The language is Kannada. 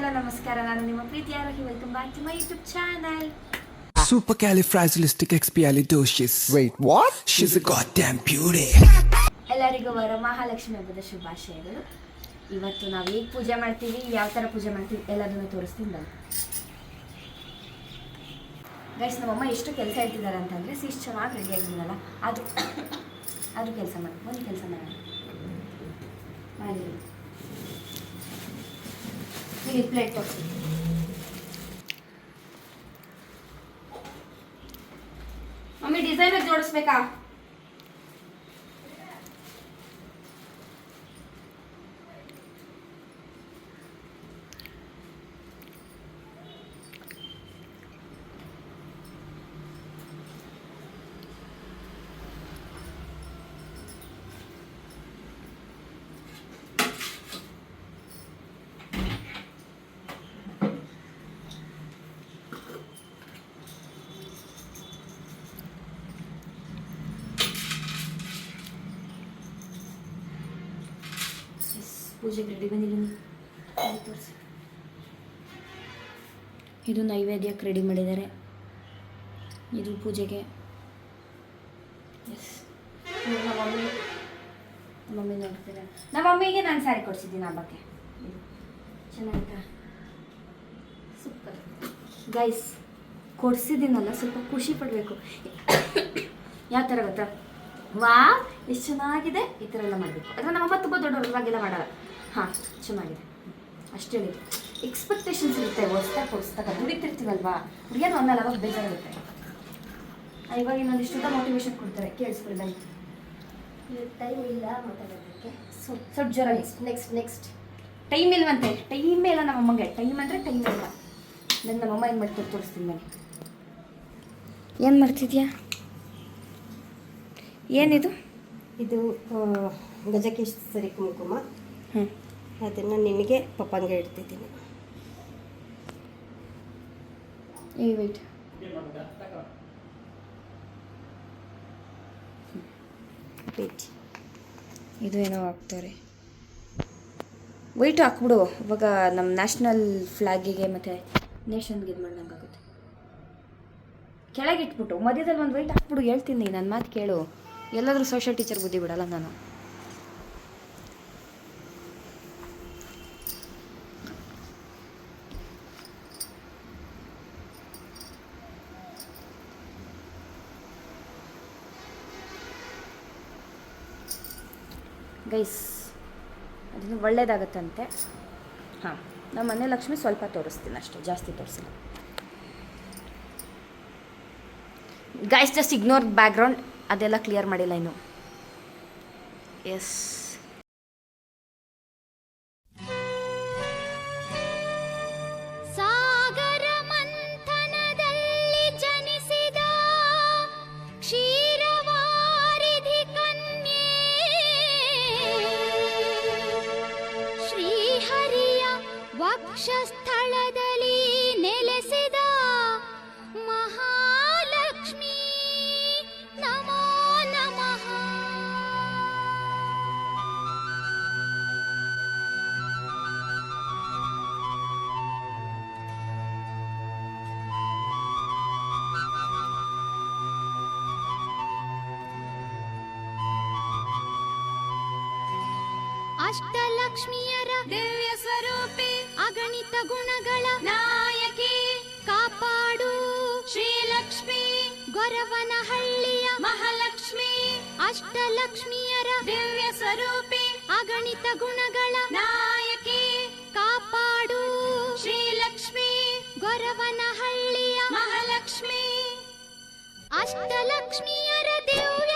ಹಲೋ ನಮಸ್ಕಾರ, ನಾನು ನಿಮ್ಮ ಪ್ರೀತಿ Aarohi. Welcome back to my YouTube channel. Supercalifragilisticexpialidocious. Wait, what? She's a goddamn beauty. ಎಲ್ಲರಿಗೂ ವರಮಹಾಲಕ್ಷ್ಮಿ ಹಬ್ಬದ ಶುಭಾಶಯಗಳು. ಇವತ್ತು ನಾವು ಹೇಗೆ ಪೂಜೆ ಮಾಡ್ತೀವಿ, ಯಾವ ಥರ ಪೂಜೆ ಮಾಡ್ತೀವಿ ಎಲ್ಲದನ್ನು ತೋರಿಸ್ತೀನಿ ಬನ್ನಿ. ಗೈಸ್, ನಮ್ಮಮ್ಮ ಎಷ್ಟು ಕೆಲಸ ಇಟ್ಟಿದ್ದಾರೆ ಅಂತಂದರೆ ಇಷ್ಟು ಚೆನ್ನಾಗಿ ರೆಡಿ ಆಗಿದ್ದೀನಲ್ಲ, ಅದು ಕೆಲಸ ಮಾಡಿ ಒಂದು ಕೆಲಸ ಮಾಡೋಣ ಮಾಡಿ. ಇಲ್ಲಿ ಪ್ಲೇಟ್ ತೋರಿಸಿ. ಮಮ್ಮಿ ಡಿಸೈನರ್ ಜೋಡಿಸ್ಬೇಕಾ? ಪೂಜೆಗೆ ರೆಡಿ ಬಂದಿದ್ದೀನಿ, ತೋರಿಸಿ. ಇದು ನೈವೇದ್ಯಕ್ಕೆ ರೆಡಿ ಮಾಡಿದ್ದಾರೆ, ಇದು ಪೂಜೆಗೆ. ಎಸ್, ನಮ್ಮ ಮಮ್ಮಿ ನೋಡ್ತೀರ. ನಮ್ಮ ಮಮ್ಮಿಗೆ ನಾನು ಸ್ಯಾರಿ ಕೊಡಿಸಿದ್ದೀನಿ ಹಬ್ಬಕ್ಕೆ. ಇದು ಚೆನ್ನಾಗಿತ್ತಾ? ಸೂಪರ್ ಗೈಸ್, ಕೊಡಿಸಿದ್ದೀನಲ್ಲ, ಸ್ವಲ್ಪ ಖುಷಿ ಪಡಬೇಕು. ಯಾವ ಥರ ಗೊತ್ತಾ? ವಾ ಎಷ್ಟು ಚೆನ್ನಾಗಿದೆ, ಈ ಥರ ಎಲ್ಲ ಮಾಡಬೇಕು. ಆದರೆ ನಮ್ಮಮ್ಮ ತುಂಬ ದೊಡ್ಡವ್ರವಾಗೆಲ್ಲ ಮಾಡಲ್ಲ. ಹಾಂ, ಚೆನ್ನಾಗಿದೆ ಅಷ್ಟು ಹೇಳಿದ್ದು. ಎಕ್ಸ್ಪೆಕ್ಟೇಷನ್ಸ್ ಇರುತ್ತೆ, ಹೊಸ್ದಾಗ ದುಡಿತಿರ್ತೀವಲ್ವಾ, ಹುಡುಗಿಯನ್ನು ಅನ್ನಲ್ಲ, ಅವಾಗ ಬೇಜಾರಾಗುತ್ತೆ. ಇವಾಗ ಇನ್ನೊಂದಿಷ್ಟು ಮೋಟಿವೇಶನ್ ಕೊಡ್ತಾರೆ, ಕೇಳಿಸ್ಕೊಳ್ಳಿ ಬನ್ನಿ. ಟೈಮ್ ಇಲ್ಲ ಮಾತಾಡೋದಕ್ಕೆ, ಸ್ವಲ್ಪ ಜ್ವರ. ನೆಕ್ಸ್ಟ್ ಟೈಮ್ ಇಲ್ವಂತೆ. ಟೈಮೇ ಇಲ್ಲ ನಮ್ಮಮ್ಮಗೆ. ಟೈಮ್ ಅಂದರೆ ಟೈಮ್ ಇಲ್ಲ. ನಮ್ಮಮ್ಮ ಏನು ಮಾಡ್ತಾರೆ ತೋರಿಸ್ತೀನಿ ಬನ್ನಿ. ಏನು ಮಾಡ್ತಿದ್ಯಾ? ಏನಿದು? ಇದು ಗಜಕೇಸರಿ ಕುಂಕುಮ. ಅದನ್ನು ನಿನಗೆ ಪಪ್ಪಂಗೆ ಇಡ್ತಿದ್ದೀನಿ. ವೆಯ್ಟ್, ಇದು ಏನೋ ಹಾಕ್ತಾರೆ. ವೈಟ್ ಹಾಕ್ಬಿಡು, ಇವಾಗ ನಮ್ಮ ನ್ಯಾಷನಲ್ ಫ್ಲಾಗಿಗೆ ಮತ್ತು ನೇಷನ್ಗೆ ಇದು ಮಾಡ್ದಂಗಾಗುತ್ತೆ. ಕೆಳಗಿಟ್ಬಿಟ್ಟು ಮಧ್ಯದಲ್ಲಿ ಒಂದು ವೈಟ್ ಹಾಕ್ಬಿಡು. ಹೇಳ್ತೀನಿ, ನನ್ನ ಮಾತು ಕೇಳು. ಎಲ್ಲಾದರೂ ಸೋಷಿಯಲ್ ಟೀಚರ್ ಬುದ್ಧಿ ಬಿಡಲ್ಲ ನಾನು. ಗೈಸ್, ಅದನ್ನು ಒಳ್ಳೇದಾಗತ್ತಂತೆ. ಹಾಂ, ನಮ್ಮ ಮನೆ ಲಕ್ಷ್ಮಿ ಸ್ವಲ್ಪ ತೋರಿಸ್ತೀನಿ ಅಷ್ಟೇ, ಜಾಸ್ತಿ ತೋರಿಸಿಲ್ಲ. ಗೈಸ್, ಜಸ್ಟ್ ಇಗ್ನೋರ್ ಬ್ಯಾಕ್ಗ್ರೌಂಡ್, ಅದೆಲ್ಲ ಕ್ಲಿಯರ್ ಮಾಡಿಲ್ಲ ಇನ್ನು. ಎಸ್, ಸಾಗರ ಮಂಥನದಲ್ಲಿ ಜನಿಸಿದ ಕ್ಷೀರವಾರಿಧಿ ಕನ್ಯೆ, ಶ್ರೀಹರಿಯ ವಕ್ಷಸ್ಥಳದಲ್ಲಿ ನೆಲೆಸಿದ ಮಹಾಲಕ್ಷ್ಮಿ, ನಮೋ ನಮಃ. ಅಷ್ಟಲಕ್ಷ್ಮಿಯರ ದಿವ್ಯ ಸ್ವರೂಪಿ, ಅಗಣಿತ ಗುಣಗಳ ನಾಯಕಿ, ಕಾಪಾಡು ಶ್ರೀಲಕ್ಷ್ಮಿ, ಗೊರವನಹಳ್ಳಿಯ ಮಹಾಲಕ್ಷ್ಮಿ. ಅಷ್ಟಲಕ್ಷ್ಮಿಯರ ದಿವ್ಯ ಸ್ವರೂಪಿ, ಅಗಣಿತ ಗುಣಗಳ ನಾಯಕಿ, ಕಾಪಾಡು ಶ್ರೀಲಕ್ಷ್ಮಿ, ಗೊರವನಹಳ್ಳಿಯ ಮಹಾಲಕ್ಷ್ಮಿ. ಅಷ್ಟಲಕ್ಷ್ಮಿಯರ ದಿವ್ಯ